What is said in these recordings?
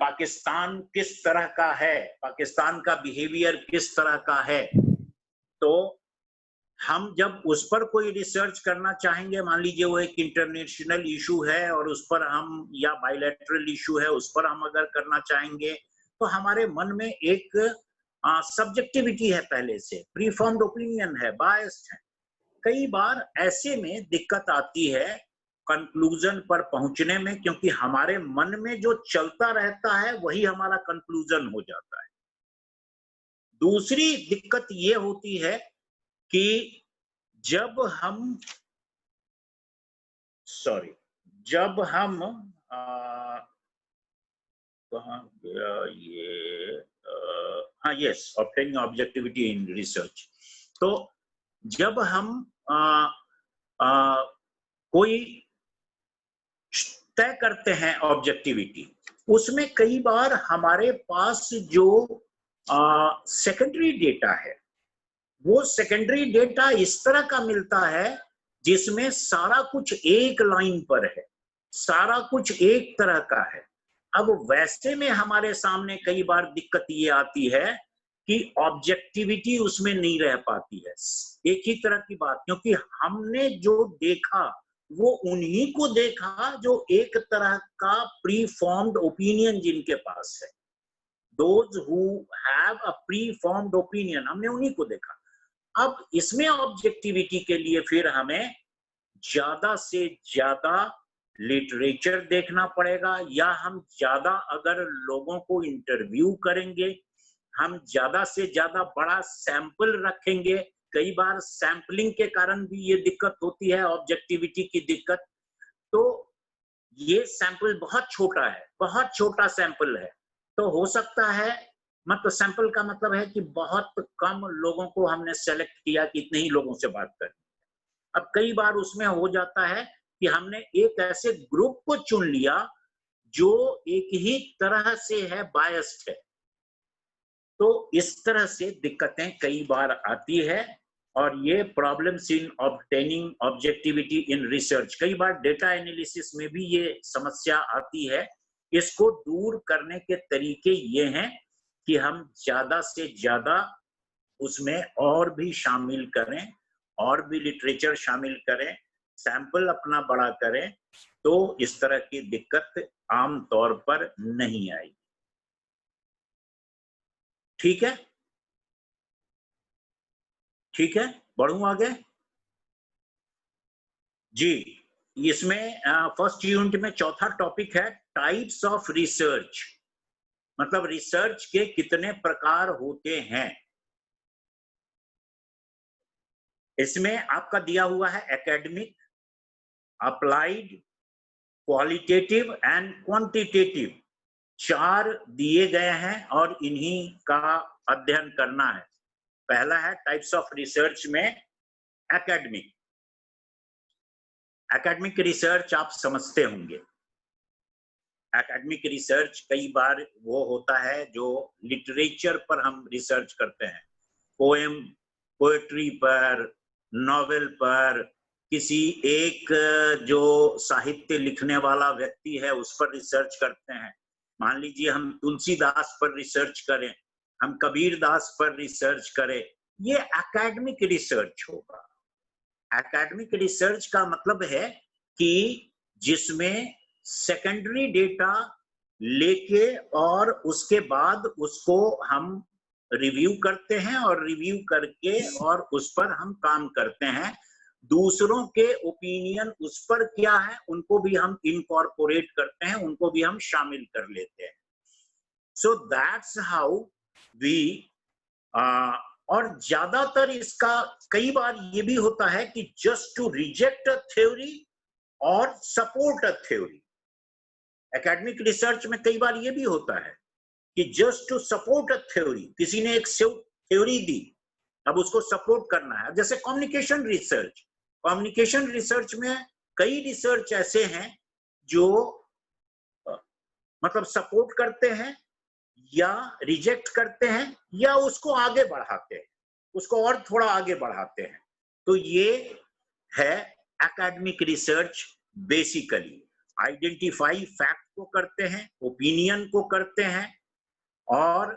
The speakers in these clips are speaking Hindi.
पाकिस्तान किस तरह का है, पाकिस्तान का बिहेवियर किस तरह का है, तो हम जब उस पर कोई रिसर्च करना चाहेंगे, मान लीजिए वो एक इंटरनेशनल इशू है और उस पर हम, या बायलैटरल इशू है उस पर हम अगर करना चाहेंगे, तो हमारे मन में एक सब्जेक्टिविटी है, पहले से प्रीफॉर्म्ड ओपिनियन है, बायस्ड है। कई बार ऐसे में दिक्कत आती है कंक्लूजन पर पहुंचने में, क्योंकि हमारे मन में जो चलता रहता है वही हमारा कंक्लूजन हो जाता है। दूसरी दिक्कत ये होती है कि जब हम हाँ, yes, obtaining objectivity in research. तो जब हम कोई तय करते हैं ऑब्जेक्टिविटी, उसमें कई बार हमारे पास जो सेकेंडरी डेटा है, वो सेकेंडरी डेटा इस तरह का मिलता है जिसमें सारा कुछ एक लाइन पर है, सारा कुछ एक तरह का है। अब वैसे में हमारे सामने कई बार दिक्कत ये आती है कि ऑब्जेक्टिविटी उसमें नहीं रह पाती है, एक ही तरह की बात, क्योंकि हमने जो देखा वो उन्हीं को देखा जो एक तरह का प्री फॉर्म्ड ओपिनियन जिनके पास है। Those who have a pre-formed opinion, हमने उन्हीं को देखा। अब इसमें ऑब्जेक्टिविटी के लिए फिर हमें ज्यादा से ज्यादा लिटरेचर देखना पड़ेगा, या हम ज्यादा अगर लोगों को इंटरव्यू करेंगे, हम ज्यादा से ज्यादा बड़ा सैंपल रखेंगे। कई बार सैंपलिंग के कारण भी ये दिक्कत होती है, ऑब्जेक्टिविटी की दिक्कत। तो ये सैंपल बहुत छोटा है, बहुत छोटा सैंपल है, तो हो सकता है, मतलब सैंपल का मतलब है कि बहुत कम लोगों को हमने सेलेक्ट किया कि इतने ही लोगों से बात करनी। अब कई बार उसमें हो जाता है कि हमने एक ऐसे ग्रुप को चुन लिया जो एक ही तरह से है, बायस्ड है। तो इस तरह से दिक्कतें कई बार आती है, और ये problems in obtaining objectivity in research, कई बार डेटा एनालिसिस में भी ये समस्या आती है। इसको दूर करने के तरीके ये हैं कि हम ज्यादा से ज्यादा उसमें और भी शामिल करें, और भी लिटरेचर शामिल करें, सैंपल अपना बड़ा करें, तो इस तरह की दिक्कत आम तौर पर नहीं आएगी। ठीक है, ठीक है, बढ़ूं आगे? जी, इसमें फर्स्ट यूनिट में चौथा टॉपिक है टाइप्स ऑफ रिसर्च, मतलब रिसर्च के कितने प्रकार होते हैं। इसमें आपका दिया हुआ है academic, applied, qualitative and quantitative, 4 दिए गए हैं और इन्हीं का अध्ययन करना है। पहला है टाइप्स ऑफ रिसर्च में एकेडमिक। एकेडमिक रिसर्च आप समझते होंगे। एकेडमिक रिसर्च कई बार वो होता है जो लिटरेचर पर हम रिसर्च करते हैं, पोएम, पोएट्री पर, नॉवेल पर, किसी एक जो साहित्य लिखने वाला व्यक्ति है उस पर रिसर्च करते हैं। मान लीजिए हम तुलसीदास पर रिसर्च करें, हम कबीरदास पर रिसर्च करें, ये एकेडमिक रिसर्च होगा। एकेडमिक रिसर्च का मतलब है कि जिसमें सेकेंडरी डेटा लेके और उसके बाद उसको हम रिव्यू करते हैं, और रिव्यू करके और उस पर हम काम करते हैं। दूसरों के ओपिनियन उस पर क्या है उनको भी हम इनकॉर्पोरेट करते हैं, उनको भी हम शामिल कर लेते हैं। सो दैट्स हाउ वी और ज्यादातर इसका कई बार ये भी होता है कि just to reject a theory और support a theory. Academic research में कई बार ये भी होता है कि just to support a theory, किसी ने एक थ्योरी दी, अब उसको सपोर्ट करना है। जैसे कम्युनिकेशन रिसर्च, कम्युनिकेशन रिसर्च में कई रिसर्च ऐसे हैं जो मतलब सपोर्ट करते हैं या रिजेक्ट करते हैं या उसको आगे बढ़ाते हैं, उसको और थोड़ा आगे बढ़ाते हैं। तो ये है academic research basically. Identify fact को करते हैं, ओपिनियन को करते हैं, और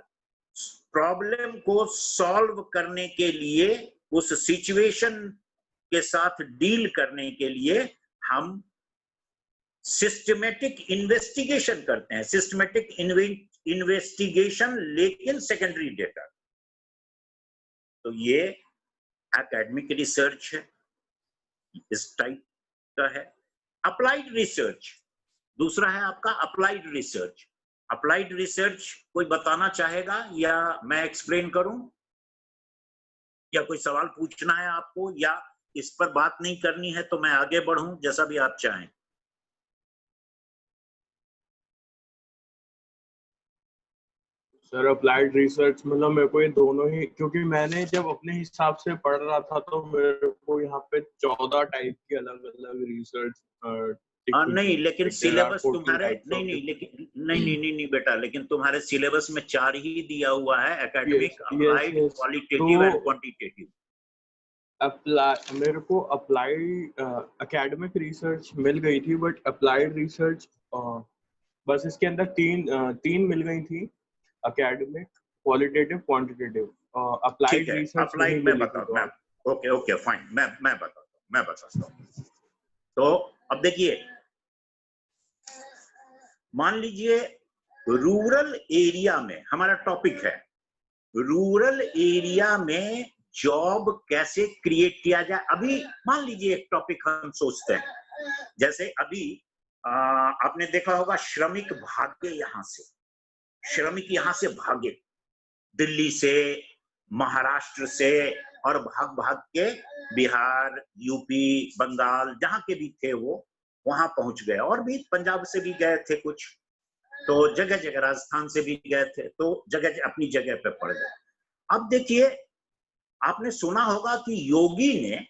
प्रॉब्लम को सॉल्व करने के लिए, उस सिचुएशन के साथ डील करने के लिए हम सिस्टमेटिक इन्वेस्टिगेशन करते हैं, सिस्टमेटिक इन्वेस्टिगेशन, लेकिन सेकेंडरी डेटा। तो ये एकेडमिक रिसर्च है, इस टाइप का है। अप्लाइड रिसर्च दूसरा है आपका, अप्लाइड रिसर्च। अप्लाइड रिसर्च कोई बताना चाहेगा या मैं एक्सप्लेन करूं, या कोई सवाल पूछना है आपको, या इस पर बात नहीं करनी है तो मैं आगे बढ़ूं, जैसा भी आप चाहें। सर अप्लाइड रिसर्च मतलब मेरे को ये दोनों ही, क्योंकि मैंने जब अपने हिसाब से पढ़ रहा था तो मेरे को यहाँ पे 14 टाइप की अलग अलग रिसर्च नहीं, लेकिन सिलेबस तुम्हारे नहीं बेटा, लेकिन तुम्हारे सिलेबस में 4 ही दिया हुआ है, academic, applied, qualitative and quantitative. मेरे को अप्लाइड एकेडमिक रिसर्च मिल गई थी, बट अप्लाइड रिसर्च बस इसके अंदर तीन मिल गई थी, academic, qualitative, quantitative. Applied research applied में बताओ। ओके फाइन, मैं बताता हूँ। तो अब देखिए, मान लीजिए रूरल एरिया में, हमारा टॉपिक है रूरल एरिया में जॉब कैसे क्रिएट किया जाए। अभी मान लीजिए एक टॉपिक हम सोचते हैं, जैसे अभी आपने देखा होगा श्रमिक भागे, यहाँ से श्रमिक यहाँ से भागे, दिल्ली से, महाराष्ट्र से, और भाग भाग के बिहार, यूपी, बंगाल, जहां के भी थे वो वहां पहुंच गए, और भी पंजाब से भी गए थे कुछ, तो जगह जगह, राजस्थान से भी गए थे, तो जगह अपनी जगह पे पड़ गए। अब देखिए, आपने सुना होगा कि योगी ने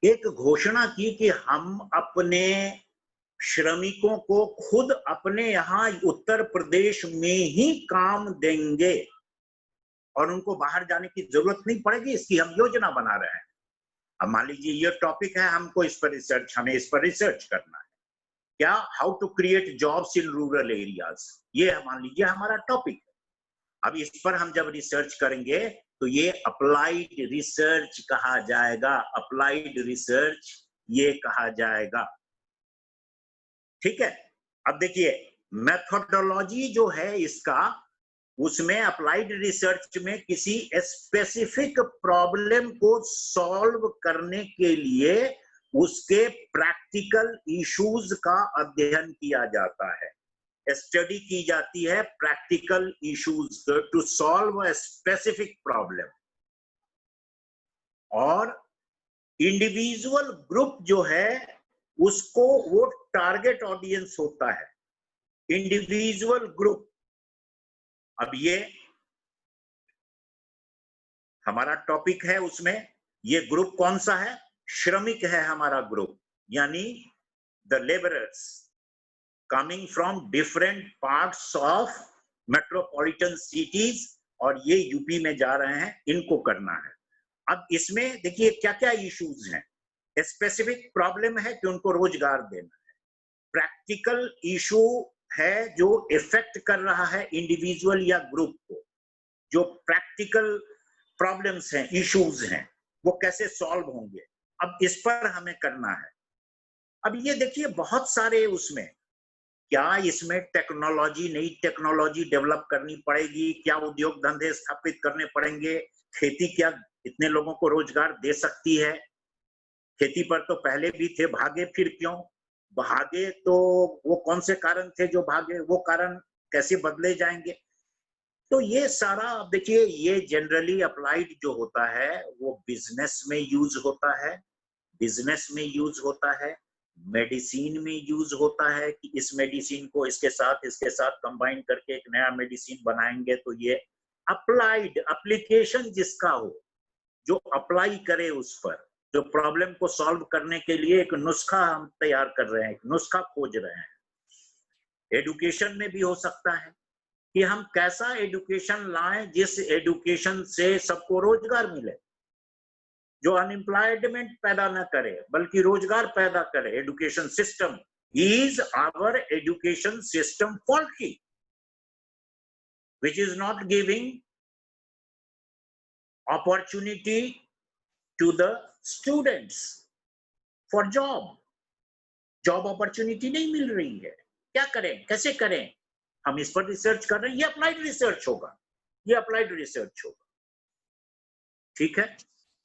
एक घोषणा की कि हम अपने श्रमिकों को खुद अपने यहाँ उत्तर प्रदेश में ही काम देंगे और उनको बाहर जाने की जरूरत नहीं पड़ेगी, इसकी हम योजना बना रहे हैं। अब मान लीजिए ये टॉपिक है, हमको इस पर रिसर्च, हमें इस पर रिसर्च करना है, क्या, how to create jobs in rural areas, ये मान लीजिए हमारा टॉपिक है। अब इस पर हम जब रिसर्च करेंगे तो ये अप्लाइड रिसर्च कहा जाएगा, अप्लाइड रिसर्च ये कहा जाएगा, ठीक है। अब देखिए मेथोडोलॉजी जो है इसका, उसमें अप्लाइड रिसर्च में किसी स्पेसिफिक प्रॉब्लम को सॉल्व करने के लिए उसके प्रैक्टिकल इश्यूज का अध्ययन किया जाता है, स्टडी की जाती है practical issues to solve a specific problem. और इंडिविजुअल ग्रुप जो है उसको वो टारगेट ऑडियंस होता है, इंडिविजुअल ग्रुप। अब ये हमारा टॉपिक है, उसमें ये ग्रुप कौन सा है, श्रमिक है हमारा ग्रुप, यानी the labourers coming from different parts of metropolitan cities, और ये यूपी में जा रहे हैं, इनको करना है। अब इसमें देखिए क्या क्या इश्यूज हैं, स्पेसिफिक प्रॉब्लम है कि उनको रोजगार देना है, प्रैक्टिकल इशू है जो इफेक्ट कर रहा है इंडिविजुअल या ग्रुप को, जो प्रैक्टिकल प्रॉब्लम्स हैं, इश्यूज हैं, वो कैसे सॉल्व होंगे, अब इस पर हमें करना है। अब ये देखिए बहुत सारे उसमें, क्या इसमें टेक्नोलॉजी, नई टेक्नोलॉजी डेवलप करनी पड़ेगी, क्या उद्योग धंधे स्थापित करने पड़ेंगे, खेती क्या इतने लोगों को रोजगार दे सकती है, खेती पर तो पहले भी थे, भागे फिर क्यों भागे, तो वो कौन से कारण थे जो भागे, वो कारण कैसे बदले जाएंगे। तो ये सारा देखिए, ये जनरली अप्लाइड जो होता है वो बिजनेस में यूज होता है, बिजनेस में यूज होता है, मेडिसिन में यूज होता है कि इस मेडिसिन को इसके साथ कंबाइन करके एक नया मेडिसिन बनाएंगे, तो ये अप्लाइड, एप्लीकेशन जिसका हो, जो अप्लाई करे उस पर, जो प्रॉब्लम को सॉल्व करने के लिए एक नुस्खा हम तैयार कर रहे हैं, एक नुस्खा खोज रहे हैं। एडुकेशन में भी हो सकता है कि हम कैसा एडुकेशन लाएं जिस एडुकेशन से सबको रोजगार मिले, जो अनएम्प्लॉयमेंट पैदा न करे बल्कि रोजगार पैदा करे। Education system is our education system faulty which is not giving opportunity to the students for job opportunity नहीं मिल रही है। क्या करें, कैसे करें? हम इस पर रिसर्च कर रहे हैं। ये अप्लाइड रिसर्च होगा, ये अप्लाइड रिसर्च होगा। ठीक है,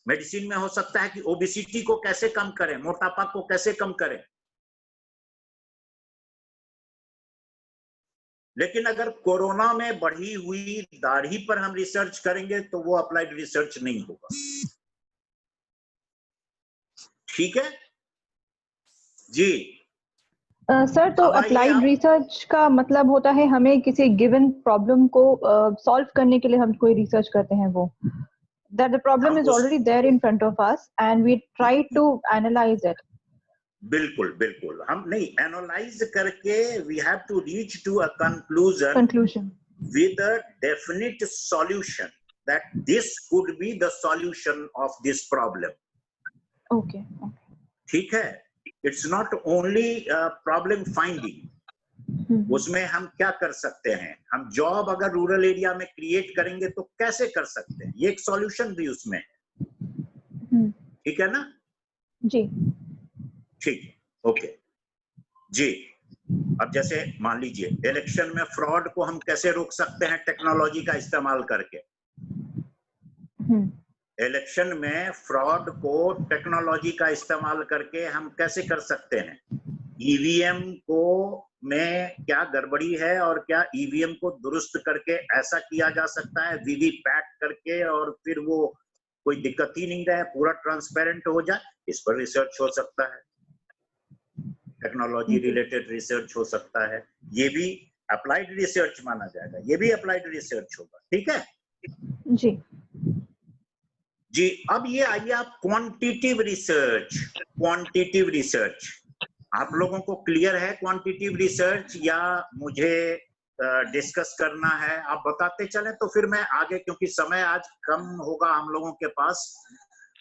मेडिसिन में हो सकता है कि ओबेसिटी को कैसे कम करें, मोटापा को कैसे कम करें। लेकिन अगर कोरोना में बढ़ी हुई दाढ़ी पर हम रिसर्च करेंगे तो वो अप्लाइड रिसर्च नहीं होगा। ठीक है जी। सर, तो अप्लाइड रिसर्च का मतलब होता है हमें किसी गिवन प्रॉब्लम को सॉल्व करने के लिए हम कोई रिसर्च करते हैं, वो that the problem is already there in front of us and we try to analyze it. बिल्कुल बिल्कुल, हम नहीं एनालाइज करके we have to reach to a conclusion with a definite solution that this could be the solution of this problem. Okay. ठीक है, it's not only problem finding. उसमें हम क्या कर सकते हैं, हम जॉब अगर रूरल एरिया में क्रिएट करेंगे तो कैसे कर सकते हैं, ये एक सॉल्यूशन भी उसमें है। ठीक है ना जी? ठीक, ओके जी। अब जैसे मान लीजिए इलेक्शन में फ्रॉड को हम कैसे रोक सकते हैं टेक्नोलॉजी का इस्तेमाल करके। इलेक्शन में फ्रॉड को टेक्नोलॉजी का इस्तेमाल करके हम कैसे कर सकते हैं। ईवीएम को में क्या गड़बड़ी है और क्या ईवीएम को दुरुस्त करके ऐसा किया जा सकता है वीवीपैट करके, और फिर वो कोई दिक्कत ही नहीं रहे, पूरा ट्रांसपेरेंट हो जाए। इस पर रिसर्च हो सकता है, टेक्नोलॉजी रिलेटेड रिसर्च हो सकता है। ये भी अप्लाइड रिसर्च माना जाएगा, ये भी अप्लाइड रिसर्च होगा। ठीक है जी जी। अब ये आइए आप क्वांटिटेटिव रिसर्च। क्वांटिटेटिव रिसर्च आप लोगों को क्लियर है क्वांटिटेटिव रिसर्च, या मुझे डिस्कस करना है? आप बताते चलें तो फिर मैं आगे, क्योंकि समय आज कम होगा हम लोगों के पास।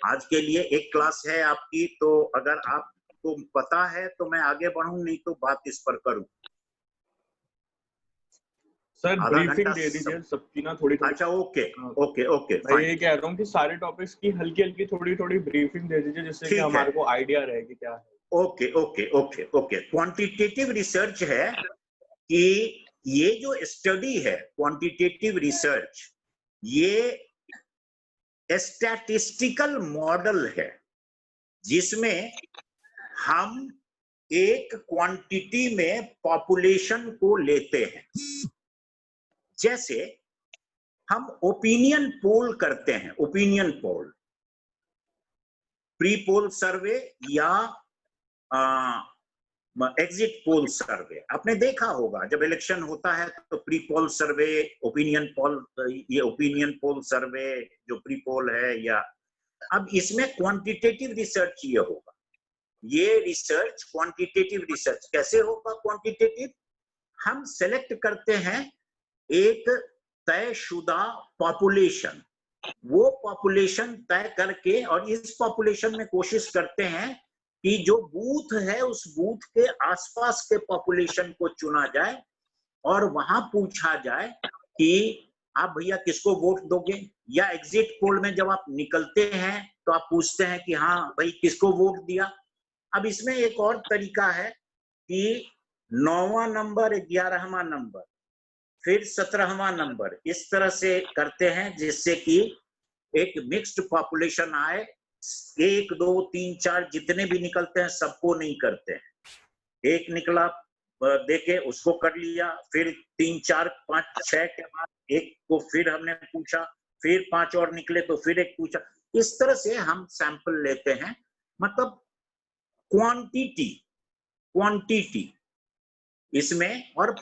आज के लिए एक क्लास है आपकी, तो अगर आपको पता है तो मैं आगे बढ़ूं, नहीं तो बात इस पर करूं। सर ब्रीफिंग दे दीजिए सबकी ना, थोड़ी। अच्छा ओके ओके ओके। मैं ये कह रहा हूँ कि सारे टॉपिक्स की हल्की हल्की थोड़ी ब्रीफिंग दे दीजिए, जिससे कि हमारे को आइडिया रहे कि क्या है। Okay okay okay okay. Quantitative research है कि ये जो स्टडी है क्वांटिटेटिव रिसर्च, ये स्टैटिस्टिकल मॉडल है जिसमें हम एक क्वांटिटी में पॉपुलेशन को लेते हैं। जैसे हम ओपिनियन पोल करते हैं, ओपिनियन पोल, प्री पोल सर्वे या एग्जिट पोल सर्वे। आपने देखा होगा जब इलेक्शन होता है तो प्री पोल सर्वे, ओपिनियन पोल, ये ओपिनियन पोल सर्वे जो प्री पोल है। या अब इसमें क्वांटिटेटिव रिसर्च ये होगा, ये रिसर्च क्वांटिटेटिव रिसर्च कैसे होगा। क्वांटिटेटिव हम सेलेक्ट करते हैं एक तयशुदा पॉपुलेशन, वो पॉपुलेशन तय करके, और इस पॉपुलेशन में कोशिश करते हैं कि जो बूथ है उस बूथ के आसपास के पॉपुलेशन को चुना जाए और वहां पूछा जाए कि आप भैया किसको वोट दोगे। या एग्जिट पोल में जब आप निकलते हैं तो आप पूछते हैं कि हाँ भाई किसको वोट दिया। अब इसमें एक और तरीका है कि 9वां नंबर, 11वां नंबर, फिर 17वां नंबर, इस तरह से करते हैं जिससे कि एक मिक्स्ड पॉपुलेशन आए। 1 2 3 4 जितने भी निकलते हैं सबको नहीं करते हैं। एक निकला देखे उसको कर लिया, फिर 3 4 5 6 के बाद एक को फिर हमने पूछा, फिर 5 और निकले तो फिर एक पूछा। इस तरह से हम सैंपल लेते हैं। मतलब क्वांटिटी इसमें, और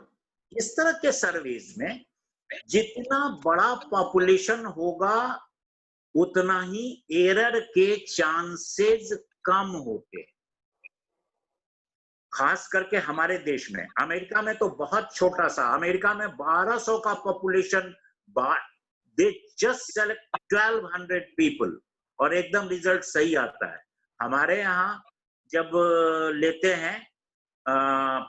इस तरह के सर्वेज में जितना बड़ा पॉपुलेशन होगा उतना ही एरर के चांसेस कम होते। खास करके हमारे देश में, अमेरिका में तो बहुत छोटा सा, अमेरिका में 1200 का population, they just select 1200 people और एकदम रिजल्ट सही आता है। हमारे यहाँ जब लेते हैं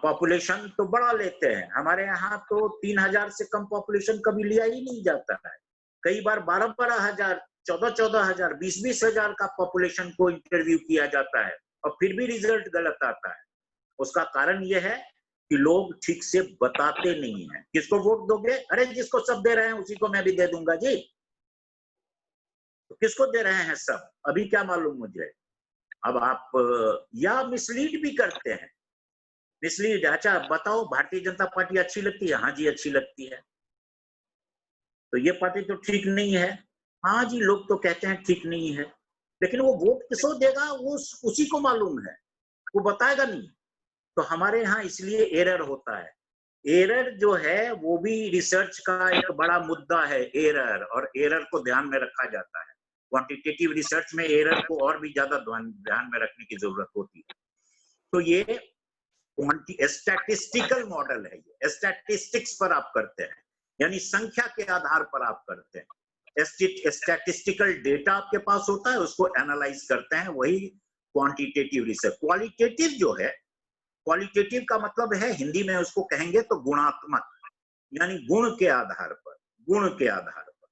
पॉपुलेशन तो बड़ा लेते हैं, हमारे यहाँ तो 3000 से कम पॉपुलेशन कभी लिया ही नहीं जाता है। कई बार 12-12 हजार, 14-14 हजार, 20-20 हजार का पॉपुलेशन को इंटरव्यू किया जाता है और फिर भी रिजल्ट गलत आता है। उसका कारण यह है कि लोग ठीक से बताते नहीं हैं। किसको वोट दोगे? अरे जिसको सब दे रहे हैं उसी को मैं भी दे दूंगा जी। तो किसको दे रहे हैं सब, अभी क्या मालूम मुझे। अब आप या मिसलीड भी करते हैं, मिसलीड। अच्छा बताओ, भारतीय जनता पार्टी अच्छी लगती है? हाँ जी अच्छी लगती है। तो ये पार्टी तो ठीक नहीं है? हाँ जी लोग तो कहते हैं ठीक नहीं है, लेकिन वो वोट किसको देगा वो उसी को मालूम है, वो बताएगा नहीं। तो हमारे यहाँ इसलिए एरर होता है। एरर जो है वो भी रिसर्च का एक बड़ा मुद्दा है, एरर, और एरर को ध्यान में रखा जाता है। क्वांटिटेटिव रिसर्च में एरर को और भी ज्यादा ध्यान में रखने की जरूरत होती है। तो ये स्टैटिस्टिकल मॉडल है, ये स्टैटिस्टिक्स पर आप करते हैं, यानी संख्या के आधार पर आप करते हैं। स्टैटिस्टिकल डेटा आपके पास होता है, उसको एनालाइज करते हैं, वही क्वांटिटेटिव रिसर्च। क्वालिटेटिव जो है, क्वालिटेटिव का मतलब है हिंदी में उसको कहेंगे तो गुणात्मक, यानी गुण के आधार पर, गुण के आधार पर।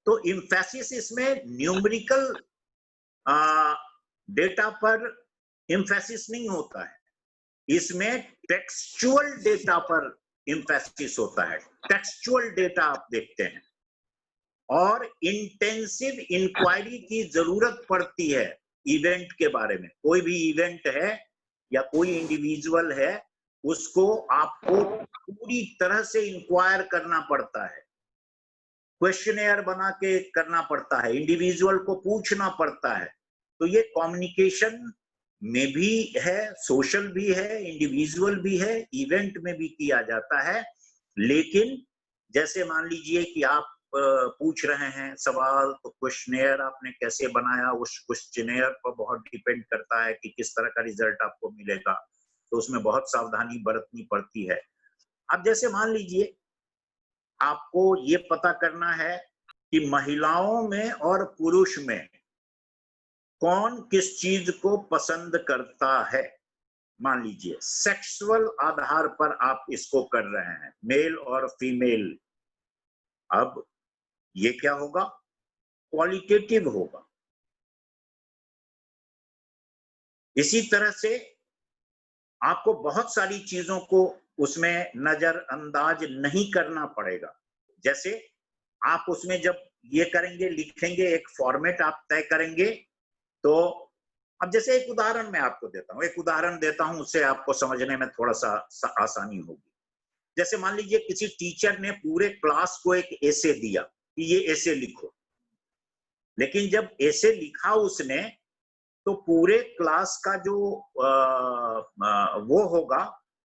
तो इम्फेसिस इसमें न्यूमेरिकल डेटा पर इम्फेसिस नहीं होता है, इसमें टेक्सचुअल डेटा पर इम्फेसिस होता है। टेक्सचुअल डेटा आप देखते हैं और इंटेंसिव इंक्वायरी की जरूरत पड़ती है इवेंट के बारे में। कोई भी इवेंट है या कोई इंडिविजुअल है, उसको आपको पूरी तरह से इंक्वायर करना पड़ता है, क्वेश्चनेयर बना के करना पड़ता है, इंडिविजुअल को पूछना पड़ता है। तो ये कम्युनिकेशन में भी है, सोशल भी है, इंडिविजुअल भी है, इवेंट में भी किया जाता है। लेकिन जैसे मान लीजिए कि आप पूछ रहे हैं सवाल, तो क्वेश्चनेयर आपने कैसे बनाया, उस क्वेश्चनेयर पर बहुत डिपेंड करता है कि किस तरह का रिजल्ट आपको मिलेगा। तो उसमें बहुत सावधानी बरतनी पड़ती है। अब जैसे मान लीजिए आपको ये पता करना है कि महिलाओं में और पुरुष में कौन किस चीज को पसंद करता है। मान लीजिए सेक्सुअल आधार पर आप इसको कर रहे हैं, मेल और फीमेल। अब ये क्या होगा? क्वालिटेटिव होगा। इसी तरह से आपको बहुत सारी चीजों को उसमें नजरअंदाज नहीं करना पड़ेगा। जैसे आप उसमें जब ये करेंगे, लिखेंगे, एक फॉर्मेट आप तय करेंगे, तो अब जैसे एक उदाहरण मैं आपको देता हूं, एक उदाहरण देता हूं, उससे आपको समझने में थोड़ा सा आसानी होगी। जैसे मान लीजिए किसी टीचर ने पूरे क्लास को एक एसे दिया कि ये एसे लिखो, लेकिन जब एसे लिखा उसने, तो पूरे क्लास का जो वो होगा,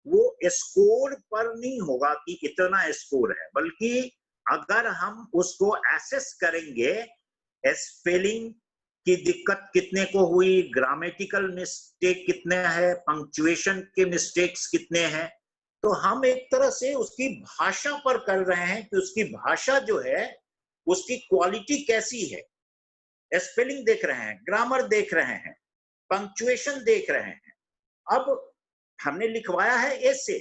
वो स्कोर पर नहीं होगा कि इतना स्कोर है, बल्कि अगर हम उसको एसेस करेंगे, स्पेलिंग की दिक्कत कितने को हुई, ग्रामेटिकल मिस्टेक कितने हैं, पंक्चुएशन के मिस्टेक्स कितने हैं, तो हम एक तरह से उसकी भाषा पर कर रहे हैं कि उसकी भाषा जो है उसकी क्वालिटी कैसी है। स्पेलिंग देख रहे हैं, ग्रामर देख रहे हैं, पंक्चुएशन देख रहे हैं। अब हमने लिखवाया है एसे,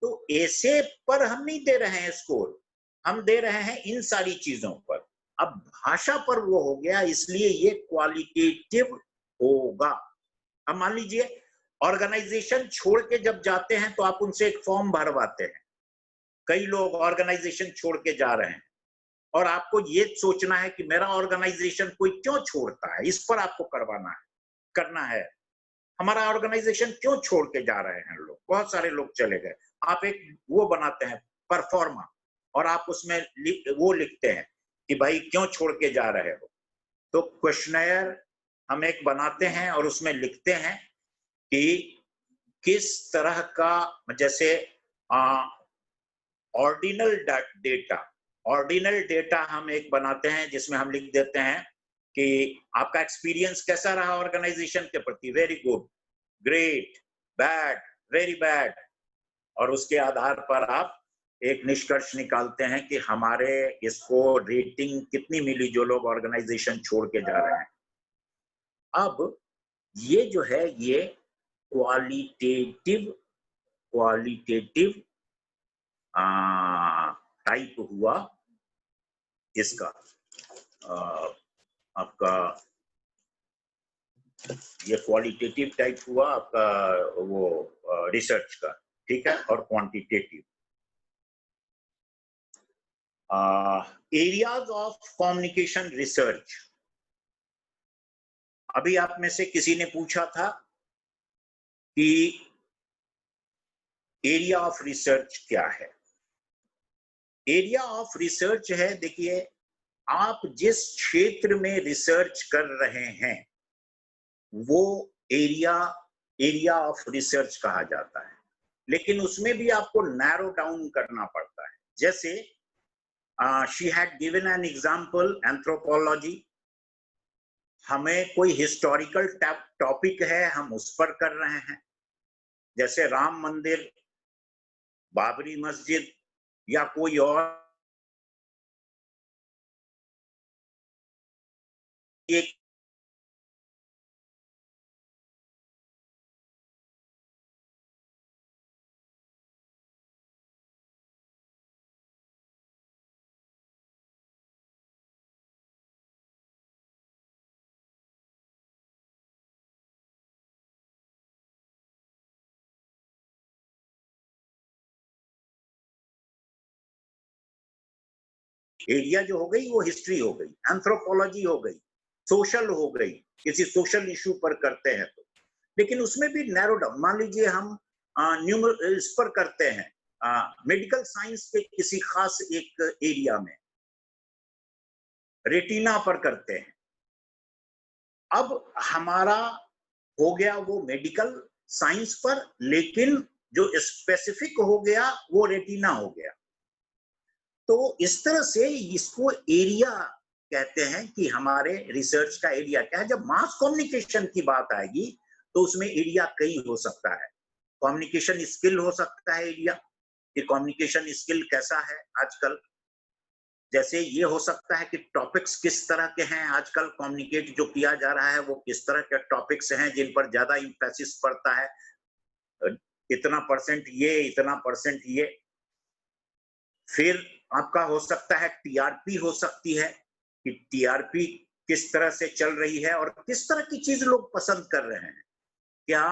तो एसे पर हम नहीं दे रहे हैं स्कोर, हम दे रहे हैं इन सारी चीजों पर। अब भाषा पर वो हो गया, इसलिए ये क्वालिटेटिव होगा। अब मान लीजिए ऑर्गेनाइजेशन छोड़ के जब जाते हैं तो आप उनसे एक फॉर्म भरवाते हैं। कई लोग ऑर्गेनाइजेशन छोड़ के जा रहे हैं और आपको ये सोचना है कि मेरा ऑर्गेनाइजेशन कोई क्यों छोड़ता है, इस पर आपको करना है। हमारा ऑर्गेनाइजेशन क्यों छोड़ के जा रहे हैं लोग, बहुत सारे लोग चले गए। आप एक वो बनाते हैं परफॉर्मा, और आप उसमें वो लिखते हैं कि भाई क्यों छोड़ के जा रहे हो। तो क्वेश्चनेयर हम एक बनाते हैं और उसमें लिखते हैं कि किस तरह का, जैसे ऑर्डिनल डेटा हम एक बनाते हैं जिसमें हम लिख देते हैं कि आपका एक्सपीरियंस कैसा रहा ऑर्गेनाइजेशन के प्रति, very good, great, bad, very bad, और उसके आधार पर आप एक निष्कर्ष निकालते हैं कि हमारे इसको रेटिंग कितनी मिली जो लोग ऑर्गेनाइजेशन छोड़ के जा रहे हैं। अब ये जो है ये क्वालिटेटिव टाइप हुआ इसका आपका, ये क्वालिटेटिव टाइप हुआ आपका वो रिसर्च का, ठीक है। और quantitative areas of communication research. अभी आप में से किसी ने पूछा था कि एरिया ऑफ रिसर्च क्या है। एरिया ऑफ रिसर्च है, देखिए आप जिस क्षेत्र में रिसर्च कर रहे हैं वो एरिया ऑफ रिसर्च कहा जाता है, लेकिन उसमें भी आपको नैरो डाउन करना पड़ता है। जैसे she had given an example anthropology, हमें कोई हिस्टोरिकल टॉपिक है, हम उस पर कर रहे हैं, जैसे राम मंदिर, बाबरी मस्जिद या कोई और एक एरिया जो हो गई वो हिस्ट्री हो गई, एंथ्रोपोलॉजी हो गई, सोशल हो गई, किसी सोशल इशू पर करते हैं तो। लेकिन उसमें भी नैरो डाउन, मान लीजिए हम इस पर करते हैं मेडिकल साइंस के किसी खास एक एरिया में, रेटिना पर करते हैं, अब हमारा हो गया वो मेडिकल साइंस पर, लेकिन जो स्पेसिफिक हो गया वो रेटिना हो गया। तो इस तरह से इसको एरिया कहते हैं कि हमारे रिसर्च का एरिया क्या है। जब मास कम्युनिकेशन की बात आएगी तो उसमें एरिया कई हो सकता है। कम्युनिकेशन स्किल हो सकता है एरिया, कि कम्युनिकेशन स्किल कैसा है आजकल। जैसे ये हो सकता है कि टॉपिक्स किस तरह के हैं आजकल, कम्युनिकेट जो किया जा रहा है वो किस तरह के टॉपिक्स हैं जिन पर ज्यादा इंफेसिस पड़ता है, इतना परसेंट ये, इतना परसेंट ये। फिर आपका हो सकता है टीआरपी हो सकती है, कि टीआरपी किस तरह से चल रही है और किस तरह की चीज लोग पसंद कर रहे हैं। क्या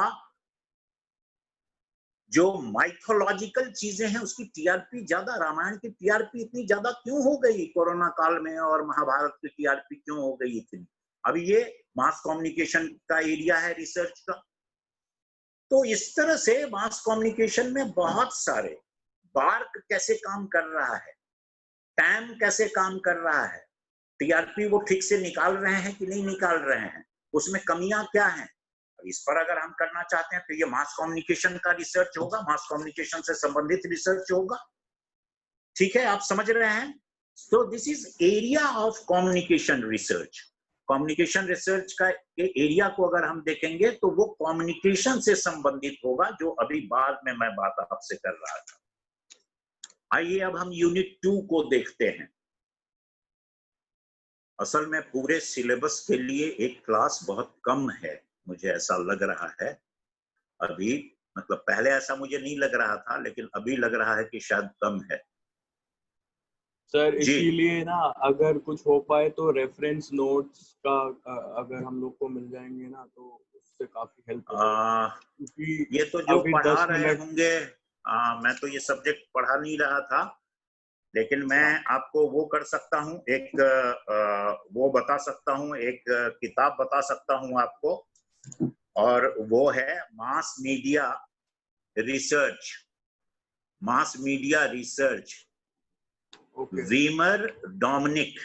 जो माइथोलॉजिकल चीजें हैं उसकी टीआरपी ज्यादा, रामायण की टीआरपी इतनी ज्यादा क्यों हो गई कोरोना काल में, और महाभारत की टीआरपी क्यों हो गई इतनी? अभी ये मास कम्युनिकेशन का एरिया है रिसर्च का। तो इस तरह से मास कम्युनिकेशन में बहुत सारे, बार्क कैसे काम कर रहा है, टैम कैसे काम कर रहा है, टीआरपी वो ठीक से निकाल रहे हैं कि नहीं निकाल रहे हैं, उसमें कमियां क्या हैं, इस पर अगर हम करना चाहते हैं तो ये मास कम्युनिकेशन का रिसर्च होगा, मास कम्युनिकेशन से संबंधित रिसर्च होगा। ठीक है, आप समझ रहे हैं? तो this is area of communication research. Communication research का एरिया को अगर हम देखेंगे तो वो कम्युनिकेशन से संबंधित होगा, जो अभी बाद में मैं बात आपसे कर रहा था। आइए अब हम यूनिट 2 को देखते हैं। असल में पूरे सिलेबस के लिए एक क्लास बहुत कम है, मुझे ऐसा लग रहा है अभी, मतलब पहले ऐसा मुझे नहीं लग रहा था, लेकिन अभी लग रहा है कि शायद कम है। सर इसीलिए ना अगर कुछ हो पाए तो रेफरेंस नोट्स का अगर हम लोग को मिल जाएंगे ना तो उससे काफी हेल्प होगा, क्योंकि ये तो जो पढ़ा रहे होंगे, मैं तो ये सब्जेक्ट पढ़ा नहीं रहा था, लेकिन मैं आपको वो कर सकता हूँ, एक वो बता सकता हूँ, एक किताब बता सकता हूँ आपको, और वो है mass media research. Mass media research Wimmer Dominick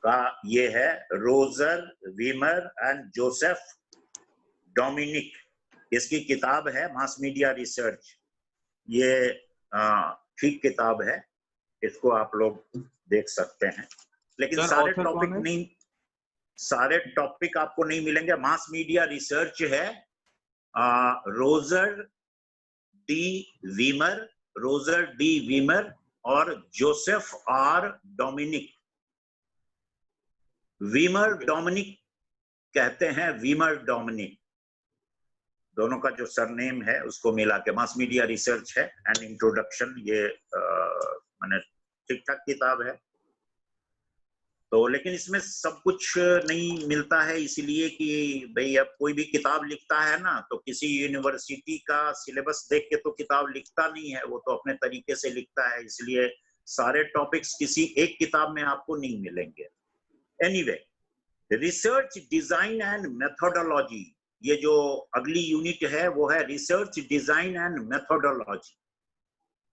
का ये है, Roger Wimmer and Joseph Dominick, इसकी किताब है मास मीडिया रिसर्च। ये ठीक किताब है, इसको आप लोग देख सकते हैं, लेकिन सारे टॉपिक नहीं, सारे टॉपिक आपको नहीं मिलेंगे। मास मीडिया रिसर्च है Roger D Wimmer Roger D Wimmer और Joseph R Dominick. Wimmer Dominick कहते हैं, वीमर डोमिनिक, दोनों का जो सरनेम है उसको मिला के मास मीडिया रिसर्च है एंड इंट्रोडक्शन। ये माने ठीक ठाक किताब है। तो लेकिन इसमें सब कुछ नहीं मिलता है, इसलिए कि भाई अब कोई भी किताब लिखता है ना तो किसी यूनिवर्सिटी का सिलेबस देख के तो किताब लिखता नहीं है, वो तो अपने तरीके से लिखता है, इसलिए सारे टॉपिक्स किसी एक किताब में आपको नहीं मिलेंगे। Anyway, research design and methodology, ये जो अगली यूनिट है वो है रिसर्च डिजाइन एंड मेथोडोलॉजी।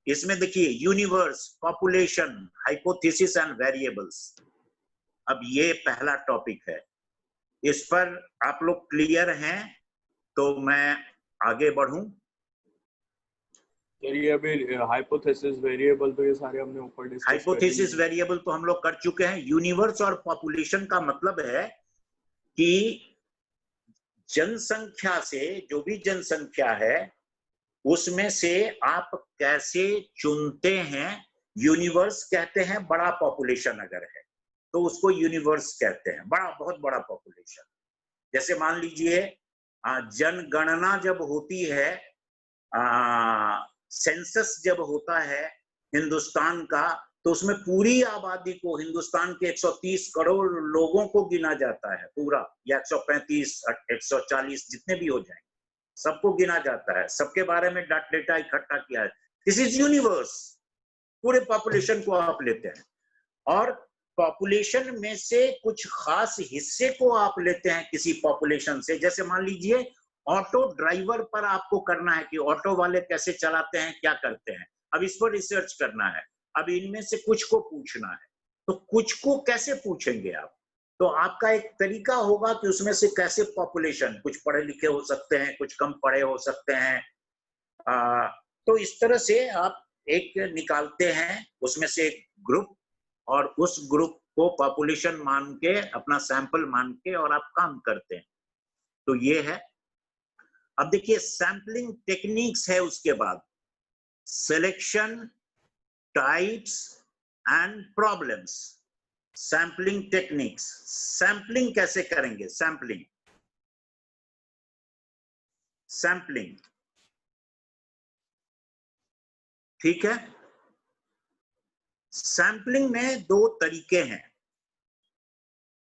इसमें देखिए universe, population, hypothesis and variables. अब ये पहला टॉपिक है, इस पर आप लोग क्लियर हैं तो मैं आगे बढ़ूं। सर ये अभी हाइपोथेसिस वेरिएबल तो ये सारे हमने ऊपर डिस्कस कर लिए। हाइपोथेसिस वेरिएबल तो हम लोग कर चुके हैं। यूनिवर्स और पॉपुलेशन का मतलब है कि जनसंख्या से, जो भी जनसंख्या है उसमें से आप कैसे चुनते हैं। यूनिवर्स कहते हैं बड़ा पॉपुलेशन अगर है तो उसको यूनिवर्स कहते हैं, बड़ा, बहुत बड़ा पॉपुलेशन। जैसे मान लीजिए जनगणना जब होती है, सेंसस जब होता है हिंदुस्तान का, तो उसमें पूरी आबादी को, हिंदुस्तान के 130 करोड़ लोगों को गिना जाता है पूरा, या 135, 140 जितने भी हो जाए सबको गिना जाता है, सबके बारे में डेटा इकट्ठा किया है। दिस इज यूनिवर्स, पूरे पॉपुलेशन को आप लेते हैं और पॉपुलेशन में से कुछ खास हिस्से को आप लेते हैं किसी पॉपुलेशन से। जैसे मान लीजिए ऑटो ड्राइवर पर आपको करना है कि ऑटो वाले कैसे चलाते हैं, क्या करते हैं, अब इस पर रिसर्च करना है। अब इनमें से कुछ को पूछना है, तो कुछ को कैसे पूछेंगे आप? तो आपका एक तरीका होगा कि उसमें से कैसे पॉपुलेशन, कुछ पढ़े लिखे हो सकते हैं, कुछ कम पढ़े हो सकते हैं, तो इस तरह से आप एक निकालते हैं उसमें से एक ग्रुप, और उस ग्रुप को पॉपुलेशन मान के, अपना सैंपल मान के और आप काम करते हैं। तो ये है। अब देखिए सैंपलिंग टेक्निक्स है, उसके बाद selection, types and problems. Sampling techniques, sampling कैसे करेंगे? सैंपलिंग ठीक है। सैंपलिंग में दो तरीके हैं।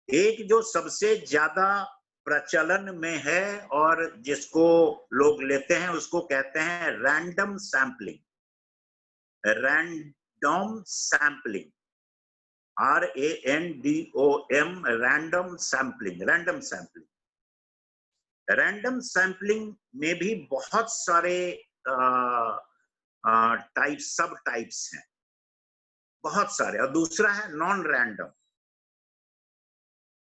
एक जो सबसे ज्यादा प्रचलन में है और जिसको लोग लेते हैं उसको कहते हैं random sampling. Random sampling, RANDOM, random sampling. Random sampling, random sampling में भी बहुत सारे टाइप्स, सब टाइप्स हैं, बहुत सारे। और दूसरा है नॉन रैंडम,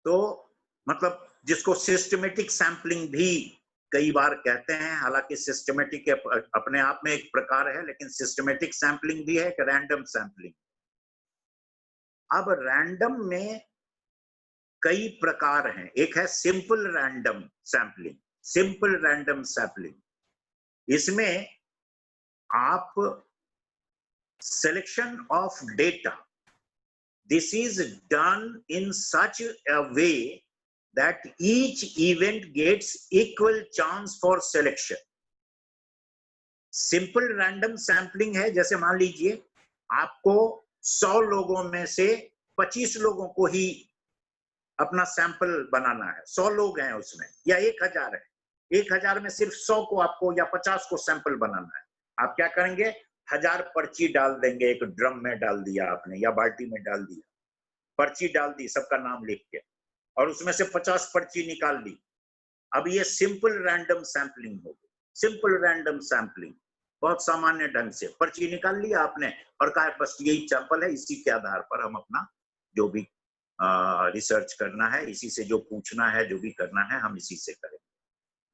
तो मतलब जिसको सिस्टमेटिक सैंपलिंग भी कई बार कहते हैं। हालांकि सिस्टमेटिक अपने आप में एक प्रकार है, लेकिन सिस्टमेटिक सैंपलिंग भी है, एक रैंडम सैंपलिंग। अब रैंडम में कई प्रकार हैं। एक है simple random sampling. Simple random sampling, इसमें आप selection of data, this is done in such a way that each event gets equal chance for selection. Simple random sampling है, जैसे मान लीजिए आपको 100 लोगों में से 25 लोगों को ही अपना सैंपल बनाना है। 100 लोग हैं उसमें, या 1000 है, 1000 में सिर्फ 100 को आपको या 50 को सैंपल बनाना है। आप क्या करेंगे? 1000 पर्ची डाल देंगे, एक ड्रम में डाल दिया आपने या बाल्टी में डाल दिया, पर्ची डाल दी सबका नाम लिख के, और उसमें से 50 पर्ची निकाल ली। अब ये सिंपल रैंडम सैंपलिंग हो गई। सिंपल रैंडम सैंपलिंग, बहुत सामान्य ढंग से पर्ची निकाल लिया आपने और कहा बस यही सैंपल है, इसी के आधार पर हम अपना जो भी रिसर्च करना है, इसी से जो पूछना है, जो भी करना है, हम इसी से करें।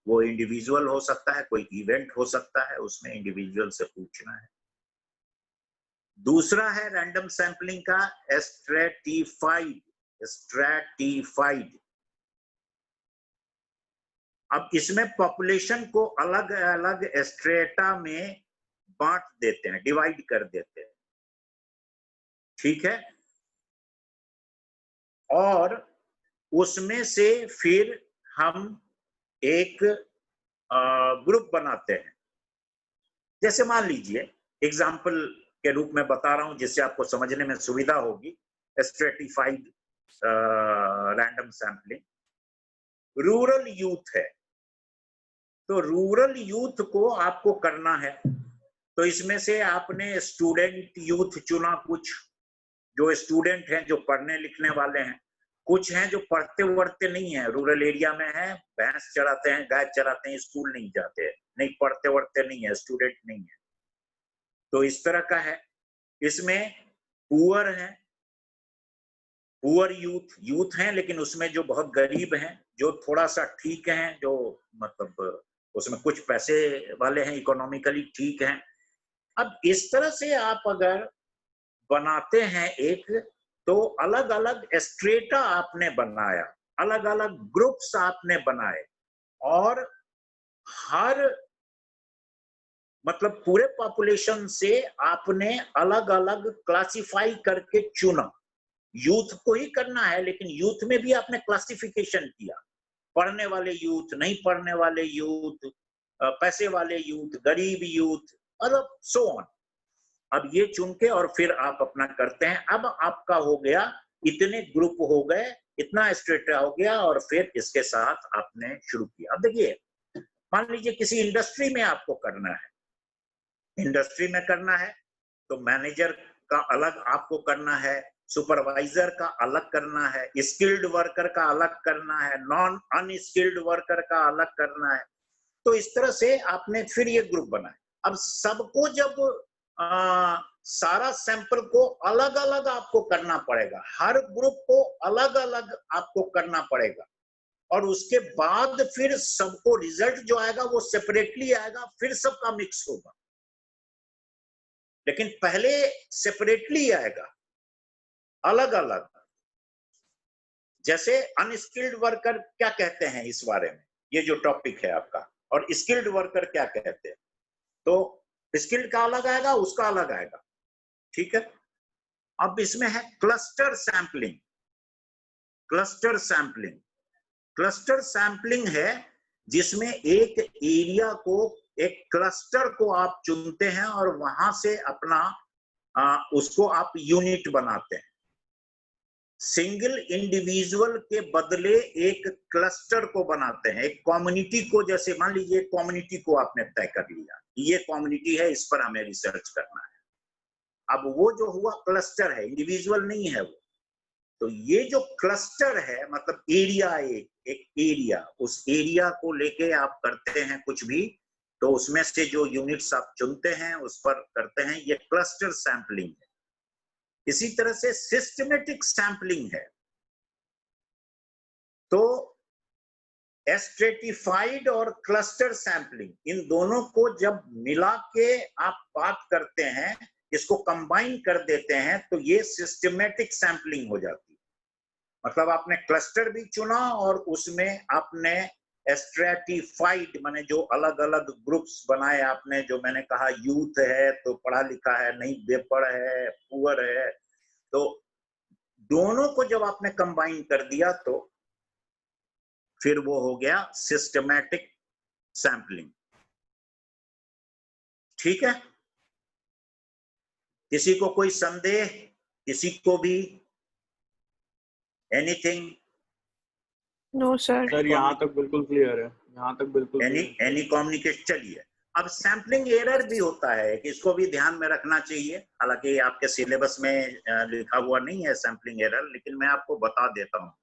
वो इंडिविजुअल हो सकता है, कोई इवेंट हो सकता है, उसमें इंडिविजुअल से पूछना है। दूसरा है रैंडम सैंपलिंग का स्ट्रैटिफाइड। स्ट्रैटिफाइड, अब इसमें पॉपुलेशन को अलग अलग स्ट्रेटा में बांट देते हैं, डिवाइड कर देते हैं, ठीक है। और उसमें से फिर हम एक ग्रुप बनाते हैं। जैसे मान लीजिए, एग्जाम्पल के रूप में बता रहा हूं जिससे आपको समझने में सुविधा होगी। Stratified random sampling rural youth है, तो रूरल यूथ को आपको करना है, तो इसमें से आपने स्टूडेंट यूथ चुना, कुछ जो स्टूडेंट हैं, जो पढ़ने लिखने वाले हैं, कुछ हैं जो पढ़ते वढ़ते नहीं है, रूरल एरिया में है, भैंस चराते हैं, गाय चराते हैं, स्कूल नहीं जाते हैं, नहीं पढ़ते वढ़ते नहीं है, स्टूडेंट नहीं है, तो इस तरह का है। इसमें पुअर है, पुअर यूथ हैं, लेकिन उसमें जो बहुत गरीब हैं, जो थोड़ा सा ठीक हैं, जो मतलब उसमें कुछ पैसे वाले हैं, इकोनॉमिकली ठीक हैं। अब इस तरह से आप अगर बनाते हैं एक, तो अलग अलग स्ट्रेटा आपने बनाया, अलग अलग ग्रुप्स आपने बनाए, और हर मतलब पूरे पॉपुलेशन से आपने अलग अलग क्लासिफाई करके चुना। यूथ को ही करना है, लेकिन यूथ में भी आपने क्लासिफिकेशन किया, पढ़ने वाले यूथ, नहीं पढ़ने वाले यूथ, पैसे वाले यूथ, गरीब यूथ, और सो ऑन। अब ये चुन के और फिर आप अपना करते हैं। अब आपका हो गया, इतने ग्रुप हो गए, इतना स्ट्रेटा हो गया, और फिर इसके साथ आपने शुरू किया। अब देखिए, मान लीजिए किसी इंडस्ट्री में आपको करना है, इंडस्ट्री में करना है तो मैनेजर का अलग आपको करना है, सुपरवाइजर का अलग करना है, स्किल्ड वर्कर का अलग करना है, नॉन अनस्किल्ड वर्कर का अलग करना है। तो इस तरह से आपने फिर ये ग्रुप बनाए। अब सबको जब सारा सैंपल को अलग अलग आपको करना पड़ेगा, हर ग्रुप को अलग अलग आपको करना पड़ेगा, और उसके बाद फिर सबको रिजल्ट जो आएगा वो सेपरेटली आएगा, फिर सबका मिक्स होगा, लेकिन पहले सेपरेटली आएगा, अलग अलग। जैसे अनस्किल्ड वर्कर क्या कहते हैं इस बारे में, ये जो टॉपिक है आपका, और स्किल्ड वर्कर क्या कहते हैं, तो स्किल्ड का अलग आएगा, उसका अलग आएगा, ठीक है। अब इसमें है cluster sampling. Cluster sampling, cluster sampling है जिसमें एक एरिया को, एक क्लस्टर को आप चुनते हैं और वहां से अपना उसको आप यूनिट बनाते हैं। सिंगल इंडिविजुअल के बदले एक क्लस्टर को बनाते हैं, एक कम्युनिटी को। जैसे मान लीजिए कम्युनिटी को आपने तय कर लिया, ये कम्युनिटी है, इस पर हमें रिसर्च करना है। अब वो जो हुआ क्लस्टर है, इंडिविजुअल नहीं है वो। तो ये जो क्लस्टर है, मतलब एरिया, एक एरिया, उस एरिया को लेके आप करते हैं कुछ भी, तो उसमें से जो यूनिट्स आप चुनते हैं उस पर करते हैं, ये क्लस्टर सैंपलिंग है। इसी तरह से सिस्टमेटिक सैंपलिंग है। तो स्ट्रेटिफाइड और क्लस्टर सैंपलिंग, इन दोनों को जब मिला के आप बात करते हैं, इसको कंबाइन कर देते हैं, तो ये सिस्टमेटिक सैंपलिंग हो जाती है। मतलब आपने क्लस्टर भी चुना और उसमें आपने स्ट्रेटिफाइड, माने जो अलग अलग ग्रुप्स बनाए आपने, जो मैंने कहा यूथ है तो पढ़ा लिखा है, नहीं बेपढ़ है, पुअर है, तो दोनों को जब आपने कंबाइन कर दिया तो फिर वो हो गया सिस्टमैटिक सैंपलिंग, ठीक है। किसी को कोई संदेह, किसी को भी एनीथिंग? नो सर, यहाँ तक बिल्कुल क्लियर है, यहाँ तक बिल्कुल एनी कम्युनिकेशन। चलिए, अब सैंपलिंग एरर भी होता है कि इसको भी ध्यान में रखना चाहिए। हालांकि आपके सिलेबस में लिखा हुआ नहीं है सैंपलिंग एरर, लेकिन मैं आपको बता देता हूँ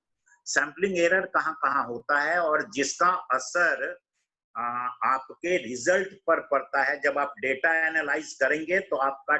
सैंपलिंग एरर कहाँ कहाँ होता है, और जिसका असर आपके रिजल्ट पर पड़ता है। जब आप डेटा एनालाइज करेंगे तो आपका